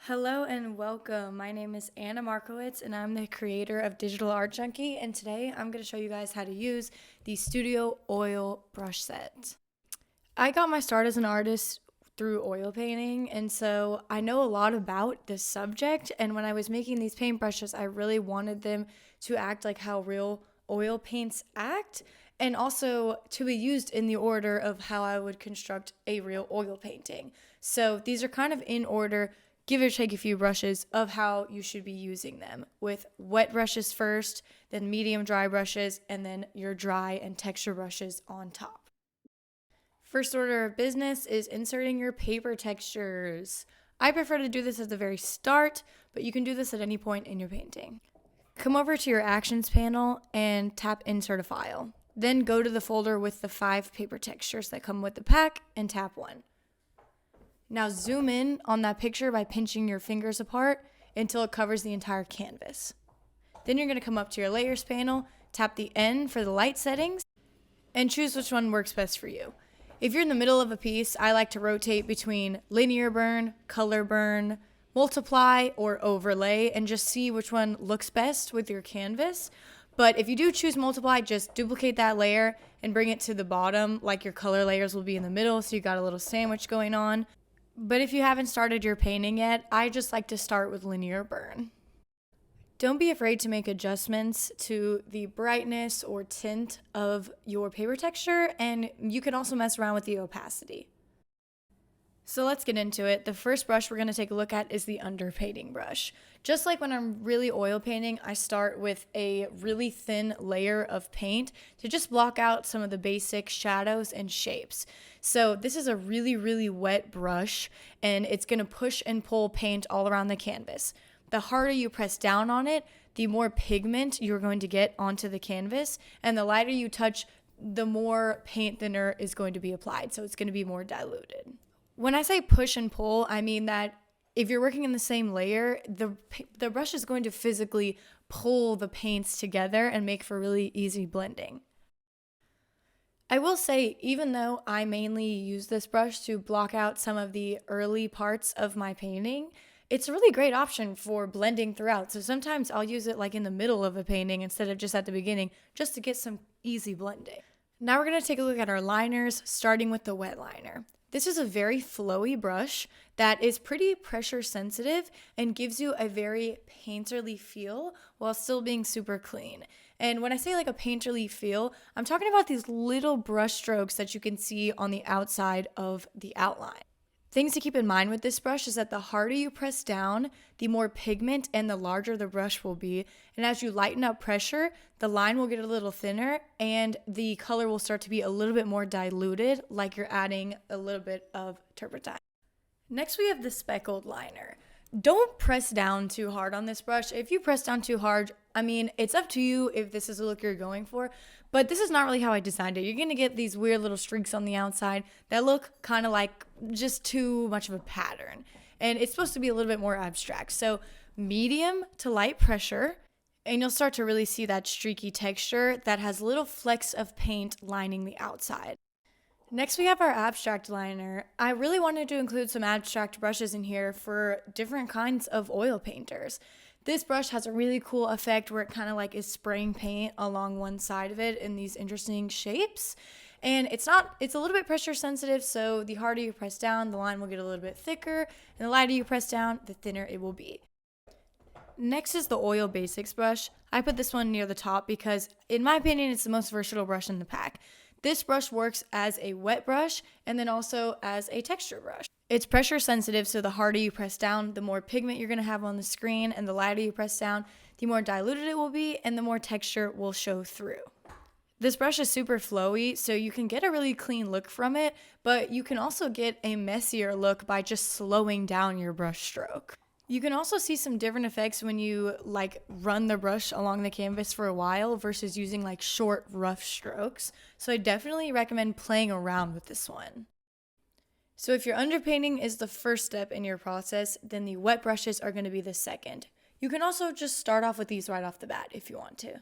Hello and welcome. My name is Anna Markowitz and I'm the creator of Digital Art Junkie, and today I'm going to show you guys how to use the Studio Oil brush set. I got my start as an artist through oil painting, and so I know a lot about this subject, and when I was making these paintbrushes, I really wanted them to act like how real oil paints act, and also to be used in the order of how I would construct a real oil painting. So these are kind of in order, give or take a few brushes, of how you should be using them, with wet brushes first, then medium dry brushes, and then your dry and texture brushes on top. First order of business is inserting your paper textures. I prefer to do this at the very start, but you can do this at any point in your painting. Come over to your actions panel and tap insert a file. Then go to the folder with the 5 paper textures that come with the pack and tap 1. Now zoom in on that picture by pinching your fingers apart until it covers the entire canvas. Then you're going to come up to your layers panel, tap the N for the light settings, and choose which one works best for you. If you're in the middle of a piece, I like to rotate between linear burn, color burn, multiply, or overlay, and just see which one looks best with your canvas. But if you do choose multiply, just duplicate that layer and bring it to the bottom, like your color layers will be in the middle, so you got a little sandwich going on. But if you haven't started your painting yet, I just like to start with linear burn. Don't be afraid to make adjustments to the brightness or tint of your paper texture, and you can also mess around with the opacity. So let's get into it. The first brush we're going to take a look at is the Underpainting Brush. Just like when I'm really oil painting, I start with a really thin layer of paint to just block out some of the basic shadows and shapes. So this is a really wet brush, and it's going to push and pull paint all around the canvas. The harder you press down on it, the more pigment you're going to get onto the canvas, and the lighter you touch, the more paint thinner is going to be applied, so it's going to be more diluted. When I say push and pull, I mean that if you're working in the same layer, the brush is going to physically pull the paints together and make for really easy blending. I will say, even though I mainly use this brush to block out some of the early parts of my painting, it's a really great option for blending throughout. So sometimes I'll use it like in the middle of a painting instead of just at the beginning, just to get some easy blending. Now we're going to take a look at our liners, starting with the wet liner. This is a very flowy brush that is pretty pressure sensitive and gives you a very painterly feel while still being super clean. And when I say like a painterly feel, I'm talking about these little brush strokes that you can see on the outside of the outline. Things to keep in mind with this brush is that the harder you press down, the more pigment and the larger the brush will be. And as you lighten up pressure, the line will get a little thinner and the color will start to be a little bit more diluted, like you're adding a little bit of turpentine. Next, we have the speckled liner. Don't press down too hard on this brush. If you press down too hard, I mean, it's up to you if this is the look you're going for, but this is not really how I designed it. You're going to get these weird little streaks on the outside that look kind of like just too much of a pattern. And it's supposed to be a little bit more abstract. So medium to light pressure, and you'll start to really see that streaky texture that has little flecks of paint lining the outside. Next, we have our abstract liner. I really wanted to include some abstract brushes in here for different kinds of oil painters. This brush has a really cool effect where it kind of like is spraying paint along one side of it in these interesting shapes. And it's a little bit pressure sensitive, so the harder you press down, the line will get a little bit thicker, and the lighter you press down, the thinner it will be. Next is the Oil Basics brush. I put this one near the top because, in my opinion, it's the most versatile brush in the pack. This brush works as a wet brush and then also as a texture brush. It's pressure sensitive, so the harder you press down, the more pigment you're going to have on the screen, and the lighter you press down, the more diluted it will be and the more texture will show through. This brush is super flowy, so you can get a really clean look from it, but you can also get a messier look by just slowing down your brush stroke. You can also see some different effects when you like run the brush along the canvas for a while versus using like short, rough strokes. So I definitely recommend playing around with this one. So if your underpainting is the first step in your process, then the wet brushes are going to be the second. You can also just start off with these right off the bat if you want to.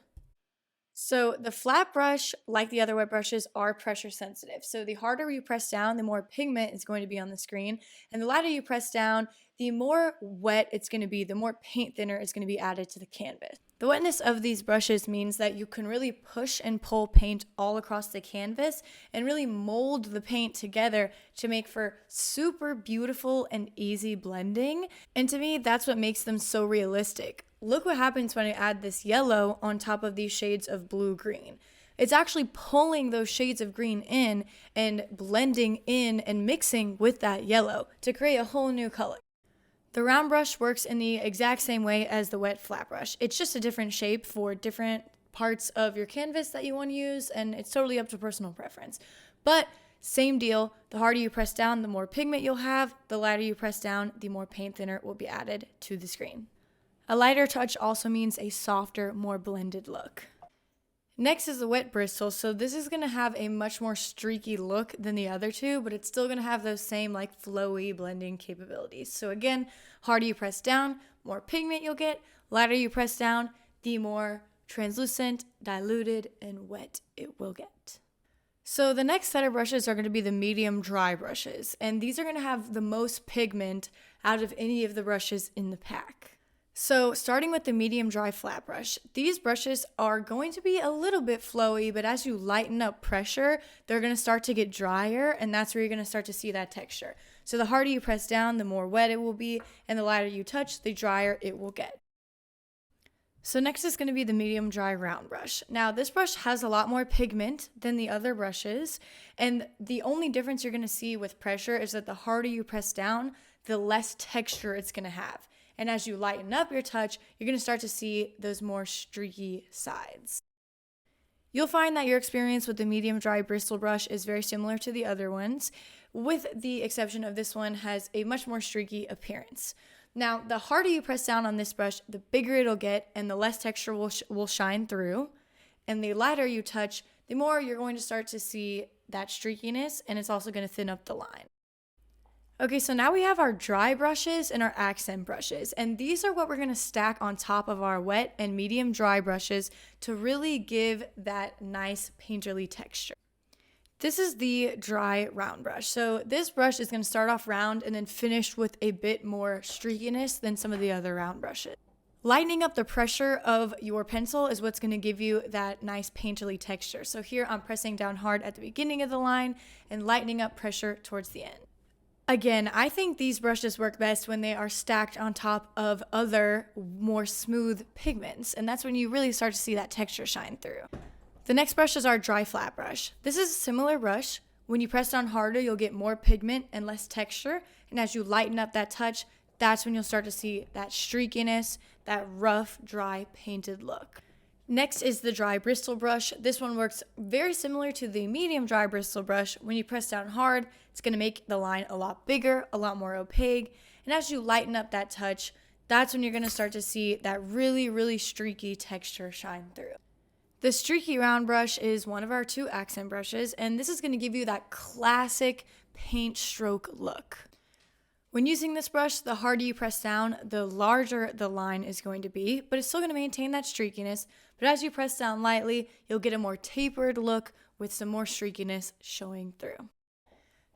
So the flat brush, like the other wet brushes, are pressure sensitive. So the harder you press down, the more pigment is going to be on the screen. And the lighter you press down, the more wet it's going to be, the more paint thinner is going to be added to the canvas. The wetness of these brushes means that you can really push and pull paint all across the canvas and really mold the paint together to make for super beautiful and easy blending. And to me, that's what makes them so realistic. Look what happens when I add this yellow on top of these shades of blue-green. It's actually pulling those shades of green in and blending in and mixing with that yellow to create a whole new color. The round brush works in the exact same way as the wet flat brush. It's just a different shape for different parts of your canvas that you want to use, and it's totally up to personal preference. But same deal, the harder you press down, the more pigment you'll have. The lighter you press down, the more paint thinner will be added to the screen. A lighter touch also means a softer, more blended look. Next is the wet bristle. So this is going to have a much more streaky look than the other two, but it's still going to have those same like flowy blending capabilities. So again, harder you press down, more pigment you'll get. Lighter you press down, the more translucent, diluted, and wet it will get. So the next set of brushes are going to be the medium dry brushes, and these are going to have the most pigment out of any of the brushes in the pack. So starting with the medium dry flat brush, these brushes are going to be a little bit flowy, but as you lighten up pressure, they're going to start to get drier, and that's where you're going to start to see that texture. So the harder you press down, the more wet it will be, and the lighter you touch, the drier it will get. So next is going to be the medium dry round brush. Now this brush has a lot more pigment than the other brushes, and the only difference you're going to see with pressure is that the harder you press down, the less texture it's going to have. And as you lighten up your touch, you're going to start to see those more streaky sides. You'll find that your experience with the medium dry bristle brush is very similar to the other ones, with the exception of this one has a much more streaky appearance. Now, the harder you press down on this brush, the bigger it'll get and the less texture will shine through. And the lighter you touch, the more you're going to start to see that streakiness, and it's also going to thin up the line. Okay, so now we have our dry brushes and our accent brushes, and these are what we're going to stack on top of our wet and medium dry brushes to really give that nice painterly texture. This is the dry round brush. So this brush is going to start off round and then finish with a bit more streakiness than some of the other round brushes. Lightening up the pressure of your pencil is what's going to give you that nice painterly texture. So here I'm pressing down hard at the beginning of the line and lightening up pressure towards the end. Again, I think these brushes work best when they are stacked on top of other more smooth pigments, and that's when you really start to see that texture shine through. The next brush is our dry flat brush. This is a similar brush. When you press down harder, you'll get more pigment and less texture, and as you lighten up that touch, that's when you'll start to see that streakiness, that rough, dry, painted look. Next is the dry bristle brush. This one works very similar to the medium dry bristle brush. When you press down hard, it's going to make the line a lot bigger, a lot more opaque. And as you lighten up that touch, that's when you're going to start to see that really, really streaky texture shine through. The streaky round brush is one of our two accent brushes, and this is going to give you that classic paint stroke look. When using this brush, the harder you press down, the larger the line is going to be, but it's still going to maintain that streakiness. But as you press down lightly, you'll get a more tapered look with some more streakiness showing through.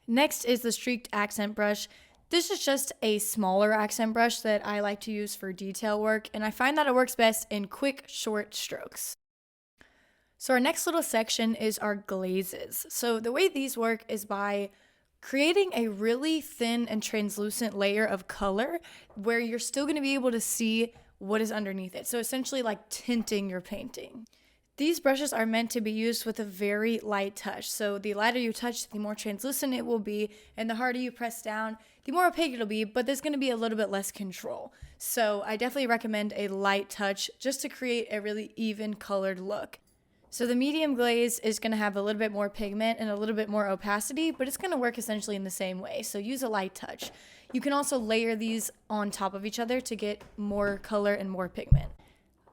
Next is the streaked accent brush. This is just a smaller accent brush that I like to use for detail work, and I find that it works best in quick, short strokes. So our next little section is our glazes. So the way these work is by creating a really thin and translucent layer of color where you're still going to be able to see what is underneath it. So essentially like tinting your painting. These brushes are meant to be used with a very light touch. So the lighter you touch, the more translucent it will be, and the harder you press down, the more opaque it'll be, but there's going to be a little bit less control. So I definitely recommend a light touch just to create a really even colored look. So the medium glaze is going to have a little bit more pigment and a little bit more opacity, but it's going to work essentially in the same way. So use a light touch. You can also layer these on top of each other to get more color and more pigment.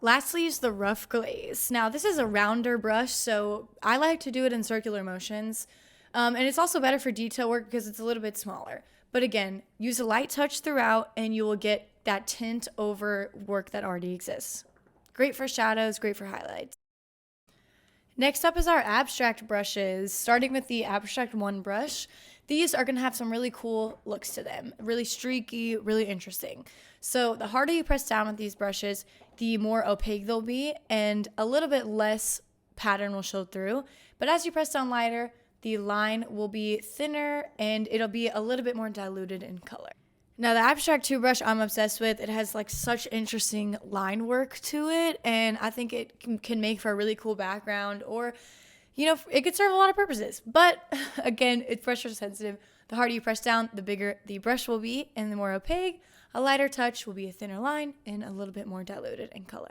Lastly is the rough glaze. Now this is a rounder brush, so I like to do it in circular motions. And it's also better for detail work because it's a little bit smaller. But again, use a light touch throughout and you will get that tint over work that already exists. Great for shadows, great for highlights. Next up is our abstract brushes, starting with the Abstract 1 brush. these are going to have some really cool looks to them, really streaky, really interesting. So the harder you press down with these brushes, the more opaque they'll be and a little bit less pattern will show through. But as you press down lighter, the line will be thinner and it'll be a little bit more diluted in color. Now the Abstract 2 brush I'm obsessed with. It has like such interesting line work to it, and I think it can make for a really cool background, or it could serve a lot of purposes. But again, it's pressure sensitive. The harder you press down, the bigger the brush will be and the more opaque. A lighter touch will be a thinner line and a little bit more diluted in color.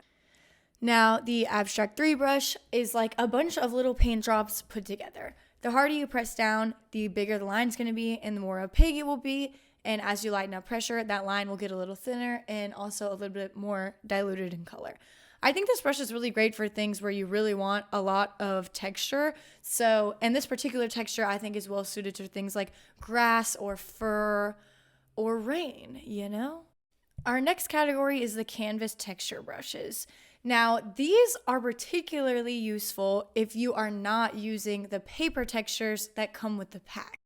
Now the Abstract 3 brush is like a bunch of little paint drops put together. The harder you press down, the bigger the line's going to be and the more opaque it will be. And as you lighten up pressure, that line will get a little thinner and also a little bit more diluted in color. I think this brush is really great for things where you really want a lot of texture. And this particular texture I think is well suited to things like grass or fur or rain, Our next category is the canvas texture brushes. Now, these are particularly useful if you are not using the paper textures that come with the pack.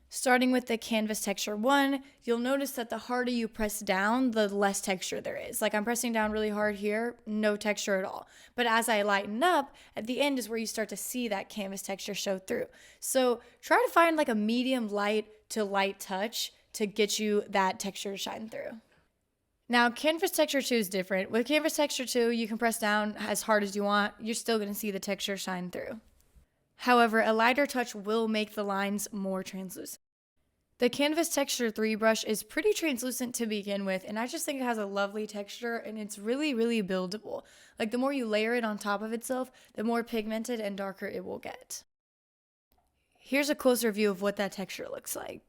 Starting with the Canvas Texture 1, you'll notice that the harder you press down, the less texture there is. Like I'm pressing down really hard here, no texture at all. But as I lighten up, at the end is where you start to see that canvas texture show through. So try to find like a medium light to light touch to get you that texture to shine through. Now, Canvas Texture 2 is different. With Canvas Texture 2, you can press down as hard as you want. You're still going to see the texture shine through. However, a lighter touch will make the lines more translucent. The Canvas Texture 3 brush is pretty translucent to begin with, and I just think it has a lovely texture and it's really, really buildable. Like the more you layer it on top of itself, the more pigmented and darker it will get. Here's a closer view of what that texture looks like.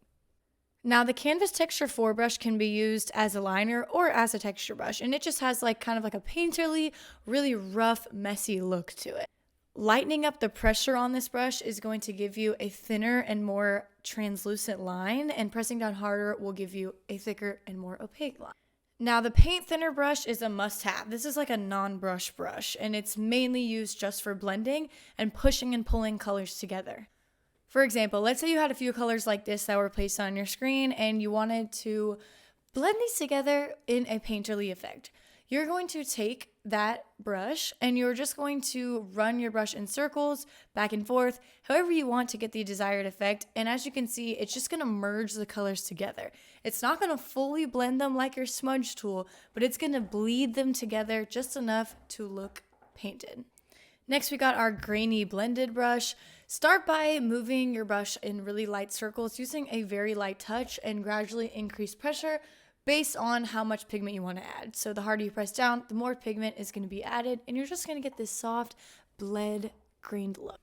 Now the Canvas Texture 4 brush can be used as a liner or as a texture brush, and it just has kind of like a painterly, really rough, messy look to it. Lightening up the pressure on this brush is going to give you a thinner and more translucent line, and pressing down harder will give you a thicker and more opaque line. Now the paint thinner brush is a must-have. This is like a non-brush brush, and it's mainly used just for blending and pushing and pulling colors together. For example, let's say you had a few colors like this that were placed on your screen and you wanted to blend these together in a painterly effect. You're going to take that brush and you're just going to run your brush in circles, back and forth, however you want to get the desired effect. And as you can see, it's just going to merge the colors together. It's not going to fully blend them like your smudge tool, but it's going to bleed them together just enough to look painted. Next, we got our Grainy Blended brush. Start by moving your brush in really light circles using a very light touch and gradually increase pressure based on how much pigment you want to add. So the harder you press down, the more pigment is going to be added, and you're just going to get this soft, bled, grained look.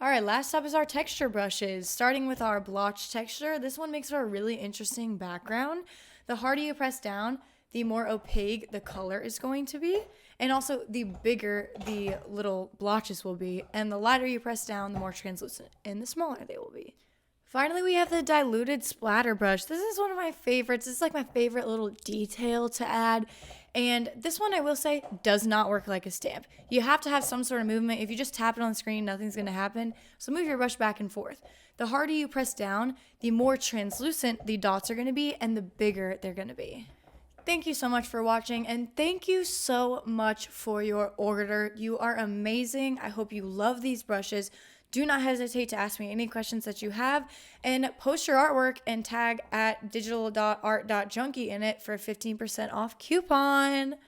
All right, last up is our texture brushes. Starting with our blotch texture, this one makes for a really interesting background. The harder you press down, the more opaque the color is going to be, and also the bigger the little blotches will be, and the lighter you press down, the more translucent, and the smaller they will be. Finally, we have the Diluted Splatter brush. This is one of my favorites. This is like my favorite little detail to add. And this one, I will say, does not work like a stamp. You have to have some sort of movement. If you just tap it on the screen, nothing's going to happen. So move your brush back and forth. The harder you press down, the more translucent the dots are going to be and the bigger they're going to be. Thank you so much for watching, and thank you so much for your order. You are amazing. I hope you love these brushes. Do not hesitate to ask me any questions that you have, and post your artwork and tag at digital.art.junkie in it for a 15% off coupon.